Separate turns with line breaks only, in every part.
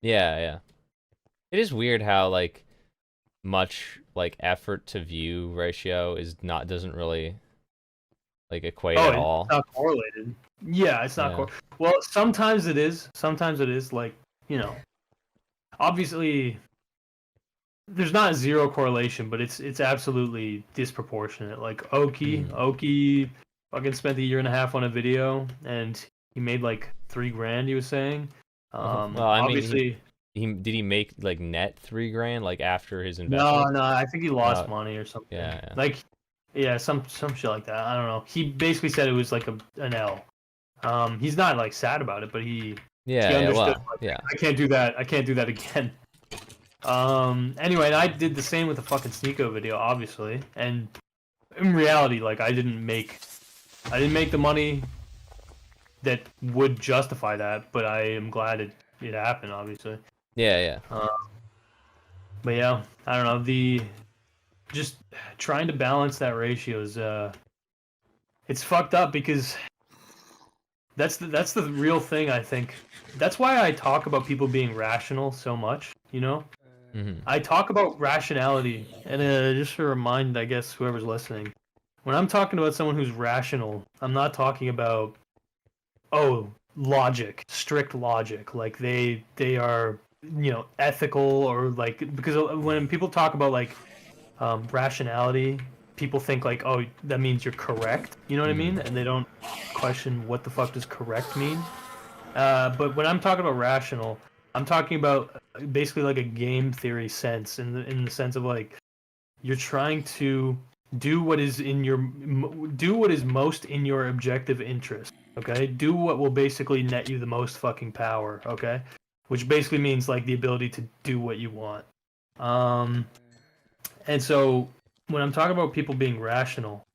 Yeah, yeah. It is weird how like much like effort to view ratio is not doesn't really like equate
Oh,
at
it's
all.
not correlated. Yeah, it's not
Yeah.
well, sometimes it is. Sometimes it is like, you know, obviously there's not zero correlation, but it's absolutely disproportionate. Like
Hmm.
Oki fucking spent a year and a half on a video and he made like 3 grand, he was saying.
Well, I mean,
Obviously
he did he make like net 3 grand like after his
no,
investment?
no, I think he lost
Uh,
money or something.
yeah, yeah,
Like yeah, some shit like that. I don't know. He basically said it was like an L. He's not like sad about it, but he
yeah, yeah.
understood
Well,
like
yeah.
I can't do that. I can't do that again. Anyway, and I did the same with the fucking Sneeko video, obviously. And in reality, like I didn't make the money that would justify that, but I am glad it happened, obviously.
Yeah, yeah.
Uh, but yeah, I don't know. The just trying to balance that ratio is it's fucked up because that's the real thing. I think that's why I talk about people being rational so much. You know,
Hmm.
I talk about rationality, and just to remind, I guess, whoever's listening, when I'm talking about someone who's rational, I'm not talking about oh logic, strict logic, like they are ethical or like because when people talk about like rationality, people think like oh that means you're correct, you know what I
Hmm.
mean, and they don't question what the fuck does correct mean. But when I'm talking about rational, I'm talking about basically like a game theory sense, in the sense of like you're trying to do what is in your do what is most in your objective interest. Okay, do what will basically net you the most fucking power. Okay, which basically means like the ability to do what you want. Um, and so when I'm talking about people being rational,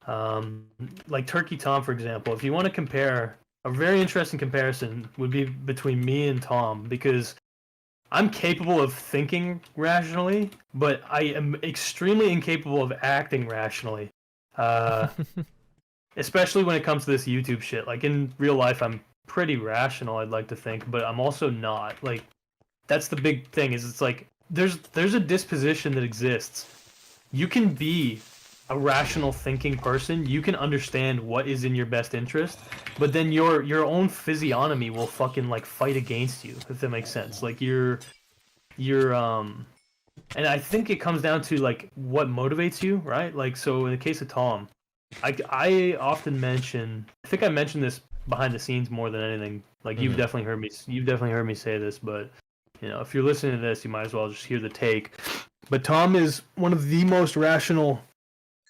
um, like Turkey Tom, for example, if you want to compare, a very interesting comparison would be between me and Tom because I'm capable of thinking rationally, but I am extremely incapable of acting rationally. Uh, Especially when it comes to this YouTube shit. Like in real life, I'm pretty rational, I'd like to think, but I'm also not. Like that's the big thing. Is it's like there's a disposition that exists. You can be a rational thinking person. You can understand what is in your best interest, but then your own physiognomy will fucking like fight against you, if that makes sense. Like you're and I think it comes down to like what motivates you, right? Like so in the case of Tom, I often mention, I think I mentioned this behind the scenes more than anything. Like
Hmm.
you've definitely heard me say this, but if you're listening to this, you might as well just hear the take. But Tom is one of the most rational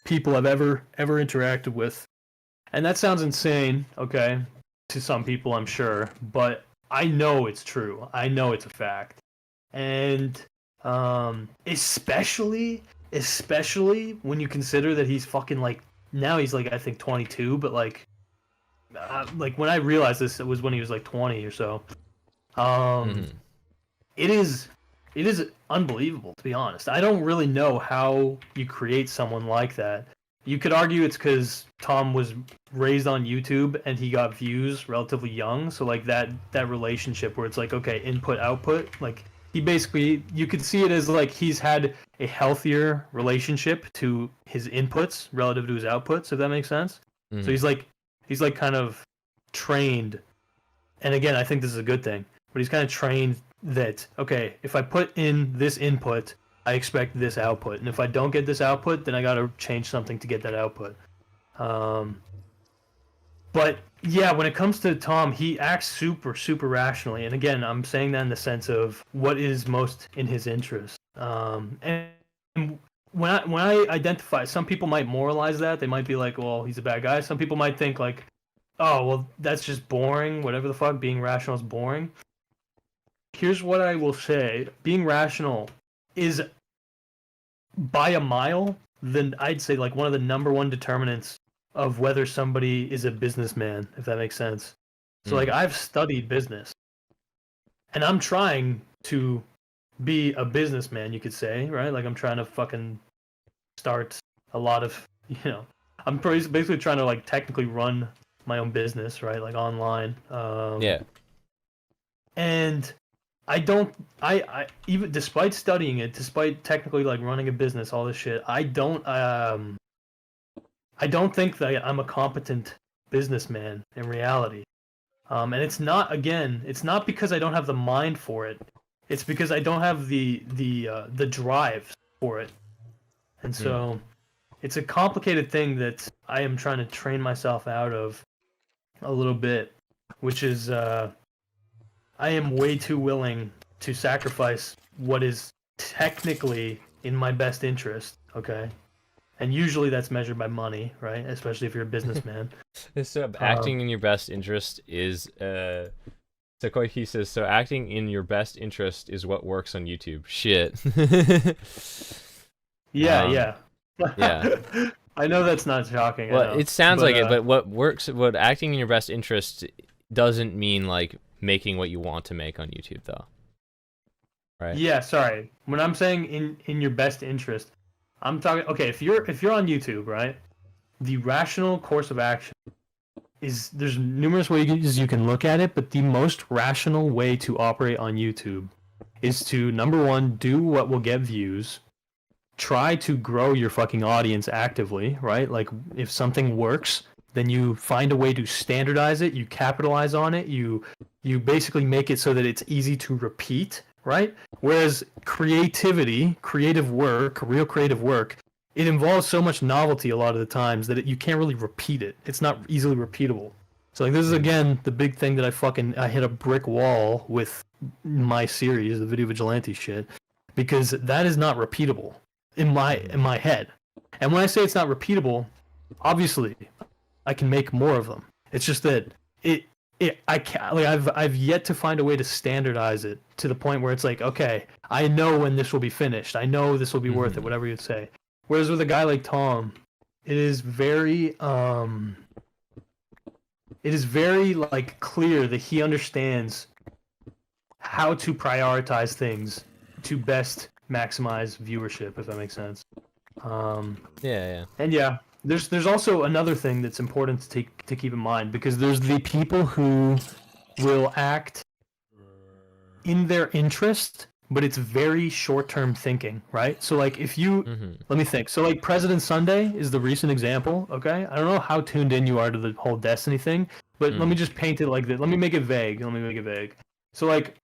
people I've ever interacted with. And that sounds insane, okay, to some people I'm sure, but I know it's true. I know it's a fact. And especially when you consider that he's fucking like now he's like I think 22, but like when I realized this, it was when he was like 20 or so. Um,
Hmm.
it is it is unbelievable, to be honest. I don't really know how you create someone like that. You could argue it's because Tom was raised on YouTube and he got views relatively young, so like that relationship where it's like okay, input output, like he basically you could see it as like he's had a healthier relationship to his inputs relative to his outputs, if that makes sense. So
Hmm.
he's like kind of trained, and again, I think this is a good thing, but he's kind of trained that, okay, if I put in this input, I expect this output. And if I don't get this output, then I got to change something to get that output. Um, but yeah, when it comes to Tom, he acts super rationally. And again, I'm saying that in the sense of what is most in his interest. And when I identify, some people might moralize that. They might be like, well, he's a bad guy. Some people might think like, oh, well, that's just boring. Whatever the fuck, being rational is boring. Here's what I will say: being rational is by a mile, then I'd say like one of the number one determinants of whether somebody is a businessman, if that makes sense. So like
Hmm.
I've studied business, and I'm trying to be a businessman, you could say, right? Like I'm trying to fucking start a lot of, I'm basically trying to like technically run my own business, right? Like online.
Yeah.
And I don't. I even despite studying it, despite technically like running a business, all this shit. I don't think that I'm a competent businessman in reality. And it's not again. It's not because I don't have the mind for it. It's because I don't have the drive for it. And
Hmm.
so it's a complicated thing that I am trying to train myself out of a little bit, which is I am way too willing to sacrifice what is technically in my best interest, okay? And usually that's measured by money, right? Especially if you're a businessman.
So
Um,
acting in your best interest is so Koiki says, so acting in your best interest is what works on YouTube. Shit.
yeah,
um,
yeah.
yeah.
I know that's not shocking, I
Well,
know.
it sounds
But
like it, but what acting in your best interest doesn't mean like making what you want to make on YouTube, though, right?
yeah, sorry. When I'm saying in your best interest, I'm talking okay, if you're on YouTube, right? The rational course of action is there's numerous ways you can look at it, but the most rational way to operate on YouTube is to number one, do what will get views. Try to grow your fucking audience actively, right? Like if something works, then you find a way to standardize it, you capitalize on it, you basically make it so that it's easy to repeat, right? Whereas creativity, creative work, real creative work, it involves so much novelty a lot of the times that you can't really repeat it. It's not easily repeatable. So like this is
Mm.
again the big thing that I hit a brick wall with my series, the video vigilante shit, because that is not repeatable in
Hmm.
my head. And when I say it's not repeatable, obviously I can make more of them. It's just that it I can't like I've yet to find a way to standardize it to the point where it's like, okay, I know when this will be finished. I know this will be worth it,
Hmm.
whatever you'd say. Whereas with a guy like Tom, it is very it is very like clear that he understands how to prioritize things to best maximize viewership, if that makes sense. Um,
Yeah, yeah.
And yeah, there's also another thing that's important to keep in mind because there's the people who will act in their interest, but it's very short-term thinking, right? So like if you
Hmm.
let me think. So like President Sunday is the recent example, okay? I don't know how tuned in you are to the whole Destiny thing, but let me
Mm.
just paint it like this. Let me make it vague. Let me make it vague. So like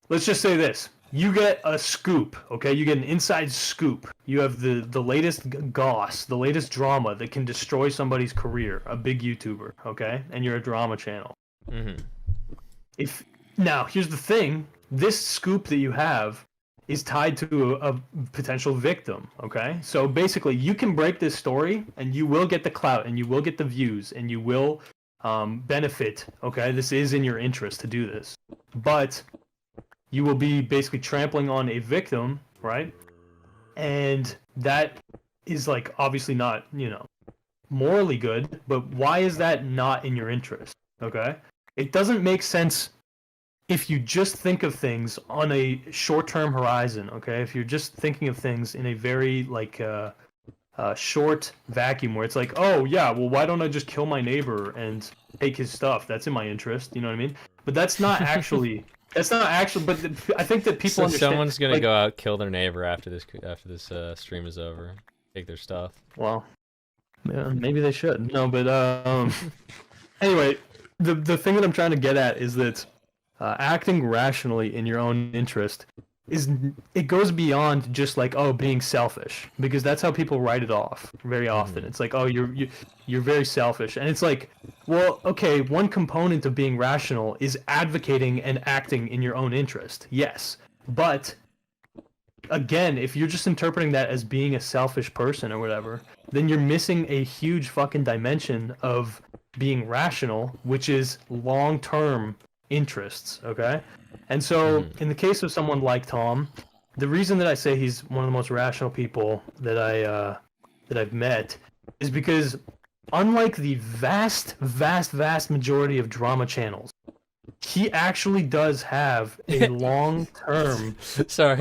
let's just say this. You get a scoop, okay? You get an inside scoop. You have the latest goss, the latest drama that can destroy somebody's career, a big YouTuber, okay? And you're a drama channel.
Hmm.
If now, here's the thing, this scoop that you have is tied to a potential victim, okay? So basically, you can break this story and you will get the clout and you will get the views and you will benefit, okay? This is in your interest to do this. But you will be basically trampling on a victim, right? And that is like obviously not, morally good, but why is that not in your interest? Okay? It doesn't make sense if you just think of things on a short-term horizon, okay? If you're just thinking of things in a very like short vacuum where it's like, oh yeah, well why don't I just kill my neighbor and take his stuff? That's in my interest, you know what I mean? But that's not actually. But I think that people
So
understand.
someone's gonna
Like,
go out kill their neighbor after this stream is over, take their stuff.
well, yeah, maybe they should. No, but anyway, the thing that I'm trying to get at is that acting rationally in your own interest is it goes beyond just like oh being selfish because that's how people write it off very often.
Hmm.
It's like oh you're very selfish and it's like well okay one component of being rational is advocating and acting in your own interest yes but again, if you're just interpreting that as being a selfish person or whatever, then you're missing a huge fucking dimension of being rational, which is long term interests, okay? And so,
Hmm.
in the case of someone like Tom, the reason that I say he's one of the most rational people that I've met is because unlike the vast majority of drama channels, he actually does have
Sorry,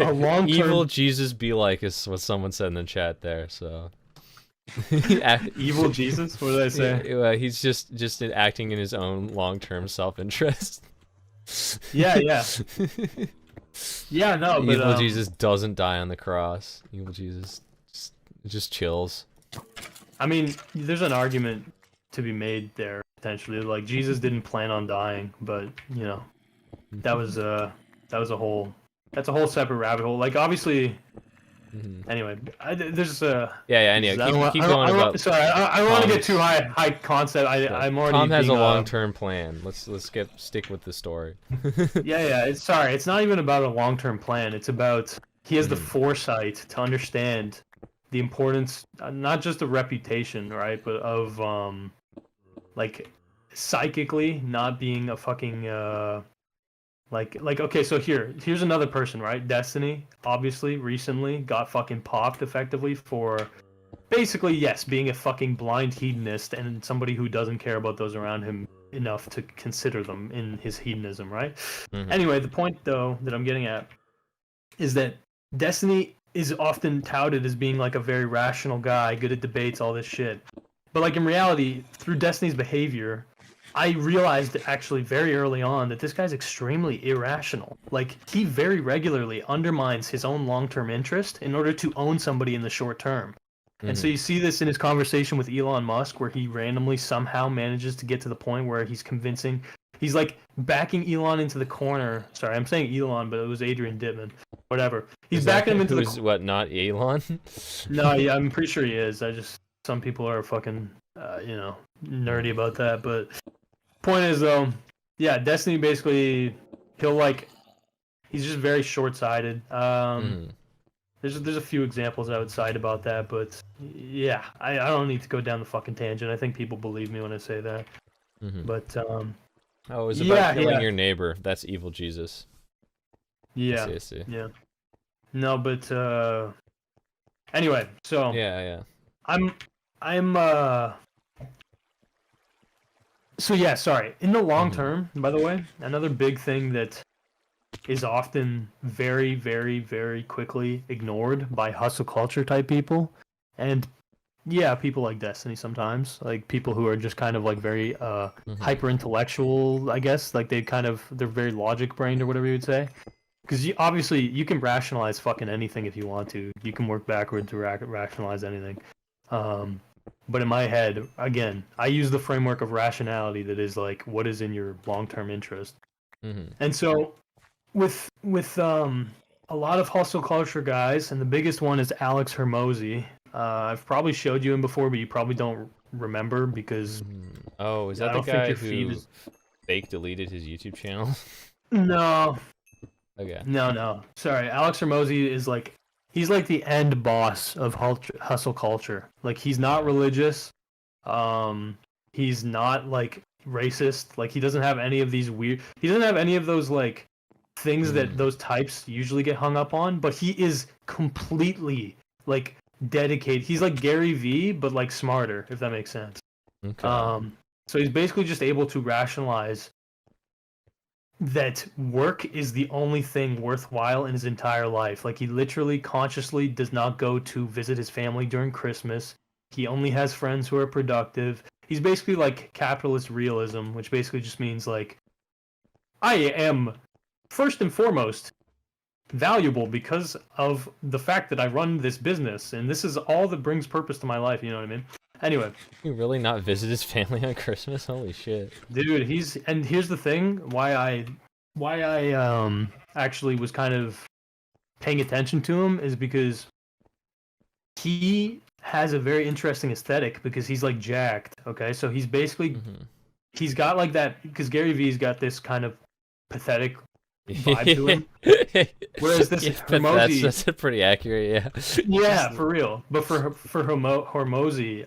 a long
evil
term
Jesus be like is what someone said in the chat there. So Act-
evil Jesus. What did I say?
he's just acting in his own long term self interest.
Yeah, yeah. Yeah, no, but
Evil Jesus doesn't die on the cross. Evil Jesus just chills.
I mean, there's an argument to be made there potentially. Like Jesus didn't plan on dying, but you know, that was that was a whole that's a whole separate rabbit hole. Like obviously, anyway, there's
Yeah, yeah. Anyway,
Jesus, I don't want,
keep
I don't, I
going
don't,
about
sorry, I don't want to get too
Tom's.
high concept.
Yeah,
I'm already
Tom has a
being
long-term plan. Let's stick with the story.
yeah. It's sorry. It's not even about a long-term plan. It's about he has the
Mhm.
foresight to understand the importance, not just of reputation, right, but of like psychically not being a fucking like okay. So here's another person, right? Destiny obviously recently got fucking popped effectively for basically yes being a fucking blind hedonist and somebody who doesn't care about those around him enough to consider them in his hedonism, right?
Mhm.
Anyway, the point though that I'm getting at is that Destiny is often touted as being like a very rational guy, good at debates, all this shit. But like in reality, through Destiny's behavior, I realized actually very early on that this guy's extremely irrational. Like he very regularly undermines his own long-term interest in order to own somebody in the short term. And so
Mhm.
you see this in his conversation with Elon Musk, where he randomly somehow manages to get to the point where he's convincing, he's like backing Elon into the corner. Sorry, I'm saying Elon, but it was Adrian Dittman. Whatever. He's
Is that
backing him into the.
who's what? Not Elon?
No, yeah, I'm pretty sure he is. I just some people are fucking, nerdy about that. But point is though, yeah, Destiny basically he'll like he's just very short-sighted.
Mhm.
There's a few examples I would cite about that, but yeah, I don't need to go down the fucking tangent. I think people believe me when I say that.
Mhm.
But
Oh, it was about
yeah,
killing
yeah,
your neighbor. That's evil Jesus. I
yeah,
see. I see.
yeah. No, but anyway, so
Yeah, yeah.
I'm I'm so yeah, sorry. In the long
Mhm.
term, by the way, another big thing that is often very, very, very quickly ignored by hustle culture type people, and yeah, people like Destiny sometimes, like people who are just kind of like very
Mhm.
hyper intellectual, I guess, like they're very logic brained or whatever you would say. Because obviously you can rationalize fucking anything if you want to. You can work backward to rationalize anything. Um, but in my head, again, I use the framework of rationality that is like what is in your long term interest.
Mhm.
And so with a lot of hustle culture guys, and the biggest one is Alex Hermosi. I've probably showed you him before, but you probably don't remember because
Mhm. Oh, is
I
that the
don't think
guy
your feed
who
is.
fake deleted his YouTube channel?
No,
Okay.
no. Sorry, Alex Hermosi is like he's like the end boss of hustle culture. Like he's not religious. Um, he's not like racist. Like he doesn't have any of these weird. He doesn't have any of those like things that
Mhm.
those types usually get hung up on. But he is completely like dedicated. He's like Gary V, but like smarter, if that makes sense.
Okay.
Um, so he's basically just able to rationalize that work is the only thing worthwhile in his entire life. Like he literally consciously does not go to visit his family during Christmas. He only has friends who are productive. He's basically like capitalist realism, which basically just means like I am first and foremost valuable because of the fact that I run this business and this is all that brings purpose to my life, you know what I mean? Anyway,
You really not visit his family on Christmas? Holy shit.
dude, he's and here's the thing why I actually was kind of paying attention to him is because he has a very interesting aesthetic because he's like jacked. Okay, so he's basically
Mhm.
he's got like that because Gary Vee's got this kind of pathetic vibe to
Yeah,
him, whereas this
but that's
Hormozy,
that's pretty accurate. Yeah.
yeah,
Just
for real. But for Hormozy,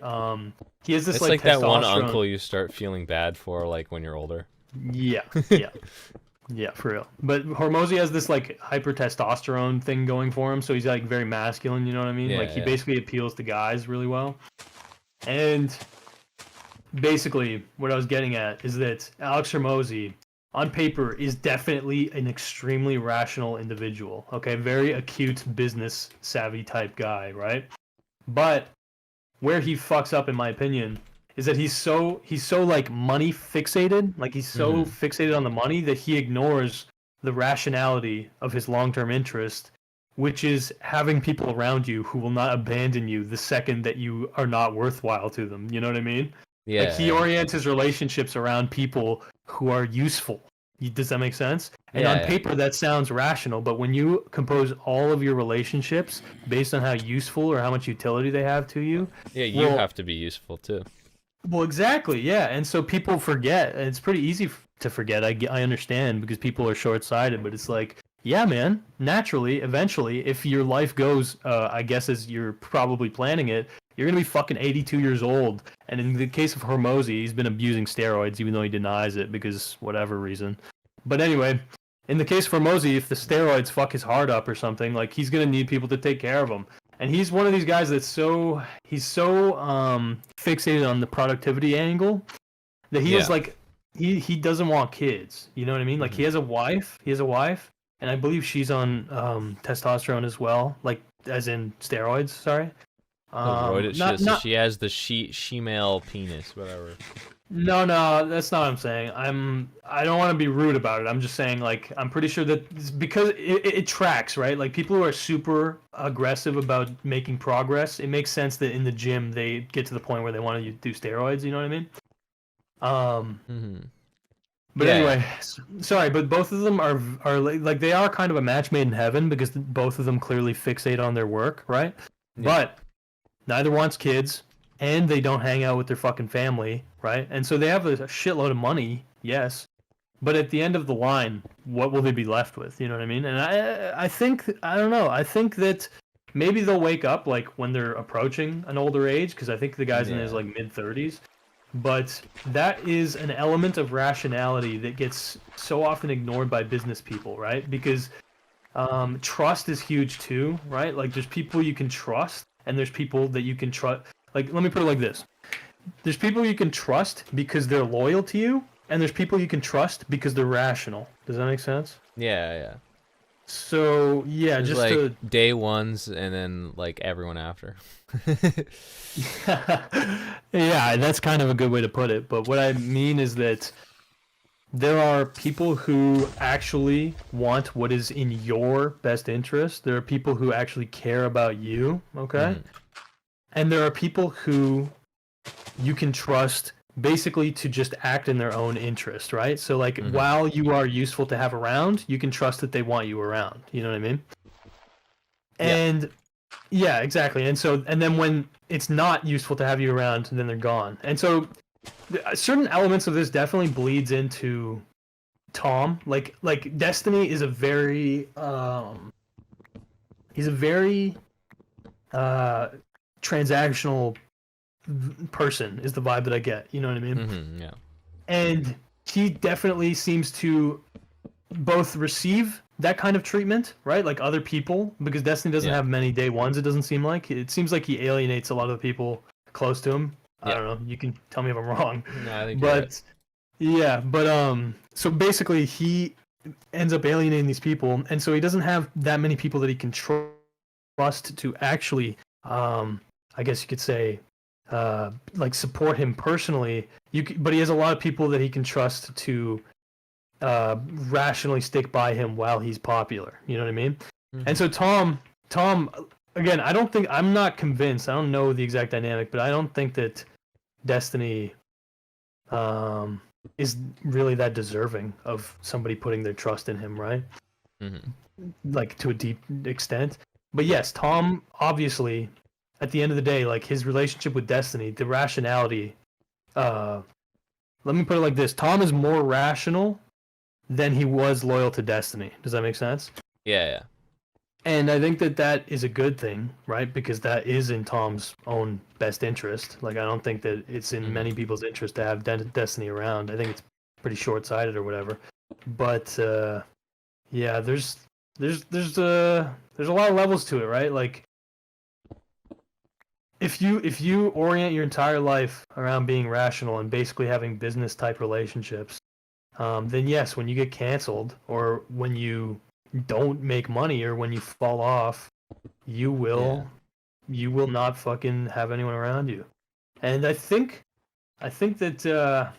he has this
it's
like
like that one
testosterone.
uncle you start feeling bad for, like when you're older.
Yeah, yeah. Yeah, for real. But Hormozy has this like hyper testosterone thing going for him, so he's like very masculine. You know what I mean? Like
Yeah,
he
yeah.
basically appeals to guys really well. And basically, what I was getting at is that Alex Hormozy, on paper, is definitely an extremely rational individual. Okay, very acute business savvy type guy, right? But where he fucks up, in my opinion, is that he's so like money fixated, like he's so
Mm-hmm.
fixated on the money that he ignores the rationality of his long-term interest, which is having people around you who will not abandon you the second that you are not worthwhile to them. You know what I mean? Like
Yeah,
he
yeah,
orients his relationships around people who are useful. Does that make sense? And
yeah,
on
yeah.
paper that sounds rational, but when you compose all of your relationships based on how useful or how much utility they have to you,
Yeah, you
well,
have to be useful too.
well, exactly, yeah. And so people forget. And it's pretty easy to forget. I understand because people are short-sighted, but it's like, yeah, man. Naturally, eventually, if your life goes, I guess as you're probably planning it, you're gonna be fucking 82 years old. And in the case of Hormozy, he's been abusing steroids, even though he denies it because whatever reason. But anyway, in the case of Hormozy, if the steroids fuck his heart up or something, like he's gonna need people to take care of him. And he's one of these guys that's so fixated on the productivity angle that he is
Yeah.
like he doesn't want kids. You know what I mean? Like
Mm-hmm.
he has a wife, and I believe she's on testosterone as well, like as in steroids. Sorry.
Oh, roided.
Not
So
not
she has the she-male penis, whatever.
no, that's not what I'm saying. I don't want to be rude about it. I'm just saying like I'm pretty sure that it's because it tracks, right? Like people who are super aggressive about making progress, it makes sense that in the gym they get to the point where they want to do steroids, you know what I mean? Um
Mm-hmm.
but
Yeah, yeah,
anyway, sorry, but both of them are like they are kind of a match made in heaven because both of them clearly fixate on their work, right?
yeah.
But neither wants kids, and they don't hang out with their fucking family, right? And so they have a shitload of money, yes, but at the end of the line, what will they be left with? You know what I mean? And I think I don't know. I think that maybe they'll wake up like when they're approaching an older age, because I think the guy's in his
Yeah.
like mid 30s. But that is an element of rationality that gets so often ignored by business people, right? Because trust is huge too, right? Like there's people you can trust, and there's people that you can trust. Like let me put it like this: there's people you can trust because they're loyal to you, and there's people you can trust because they're rational. Does that make sense?
Yeah, yeah.
So yeah,
There's
just
like
to
day ones and then like everyone after.
yeah, that's kind of a good way to put it. But what I mean is that there are people who actually want what is in your best interest. There are people who actually care about you, okay?
Mm-hmm.
And there are people who you can trust basically to just act in their own interest, right? So like
Mm-hmm.
while you are useful to have around, you can trust that they want you around. You know what I mean?
Yeah.
And yeah, exactly. And then when it's not useful to have you around, then they're gone. And so certain elements of this definitely bleeds into Tom. Like Destiny is a very he's a very uh transactional person is the vibe that I get. You know what I mean?
Mm-hmm. Yeah.
And he definitely seems to both receive that kind of treatment, right? Like other people, because Destiny doesn't
Yeah.
have many day ones. It doesn't seem like it seems like he alienates a lot of the people close to him. I
Yeah.
don't know. You can tell me if I'm wrong,
No, I think you're right.
but yeah, but so basically he ends up alienating these people, and so he doesn't have that many people that he can trust to actually, I guess you could say, like support him personally. But he has a lot of people that he can trust to rationally stick by him while he's popular. You know what I mean? And
Mm-hmm.
so Tom, again, I don't think I'm not convinced. I don't know the exact dynamic, but I don't think that Destiny um, is really that deserving of somebody putting their trust in him, right?
Mm-hmm.
Like to a deep extent. But
Yeah.
yes, Tom obviously, at the end of the day, like his relationship with Destiny, the rationality. Uh, Let me put it like this: Tom is more rational than he was loyal to Destiny. Does that make sense?
Yeah. Yeah.
And I think that that is a good thing, right? Because that is in Tom's own best interest. Like, I don't think that it's in
Mm-hmm.
many people's interest to have Destiny around. I think it's pretty short-sighted or whatever. But yeah, there's a lot of levels to it, right? Like, if you orient your entire life around being rational and basically having business type relationships, then yes, when you get canceled or when you don't make money or when you fall off, you
Yeah.
will you will not fucking have anyone around you. And I think I think that a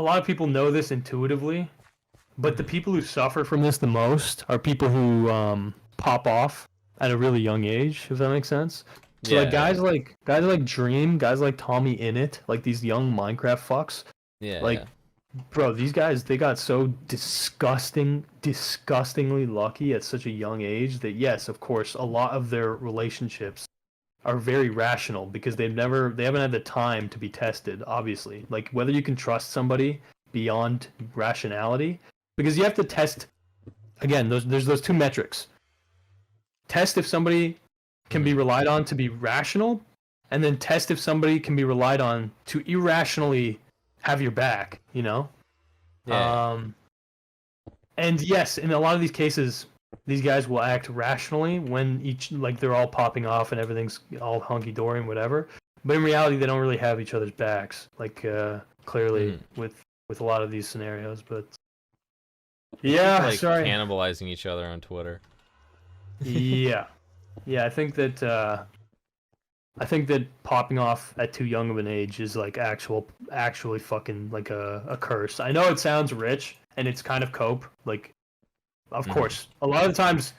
lot of people know this intuitively, but the
Mhm.
people who suffer from this the most are people who pop off at a really young age, if that makes sense. So like
Yeah,
guys like Dream, guys like Tommy Innit, like these young Minecraft fucks,
yeah,
like
yeah.
bro, these guys they got so disgustingly lucky at such a young age that yes, of course, a lot of their relationships are very rational because they haven't had the time to be tested, obviously. Like whether you can trust somebody beyond rationality, because you have to test again, there's those two metrics. Test if somebody can be
Mhm.
relied on to be rational, and then test if somebody can be relied on to irrationally have your back, you know?
Yeah.
Um, and yes, in a lot of these cases, these guys will act rationally when each like they're all popping off and everything's all hunky dory and whatever. But in reality, they don't really have each other's backs, like clearly
Mhm.
with a lot of these scenarios. But
They keep
yeah,
like
sorry.
cannibalizing each other on Twitter.
Yeah, yeah. I think that popping off at too young of an age is like actually fucking like a curse. I know it sounds rich and it's kind of cope. Like, of
Mhm.
course, a lot of the times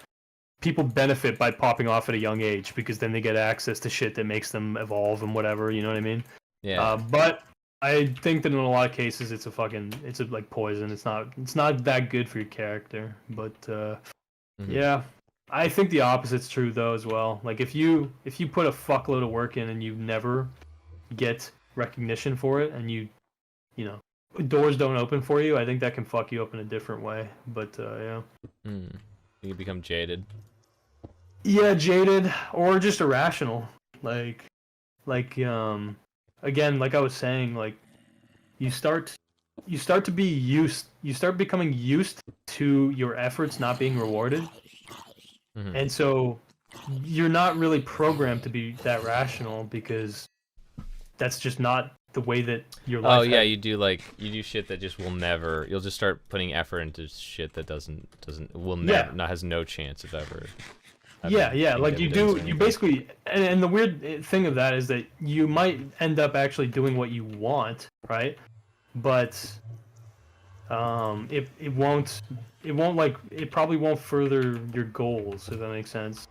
people benefit by popping off at a young age because then they get access to shit that makes them evolve and whatever. You know what I mean?
Yeah.
But I think that in a lot of cases it's a like poison. It's not that good for your character. But
Mhm.
yeah, I think the opposite's true though as well. Like if you put a fuckload of work in and you never get recognition for it and you know doors don't open for you, I think that can fuck you up in a different way. But yeah.
Mm. You become jaded.
Yeah, jaded or just irrational. Like like again, like I was saying, like you start you start becoming used to your efforts not being rewarded.
Mhm.
And so you're not really programmed to be that rational because that's just not the way that your
Oh
life
yeah,
has.
you do shit that just will never. You'll just start putting effort into shit that doesn't will never
Yeah,
not has no chance of ever
yeah,
having
yeah.
paying
Like
dividends or
you
anything.
basically, and the weird thing of that is that you might end up actually doing what you want, right? But it won't like it probably won't further your goals if that makes sense.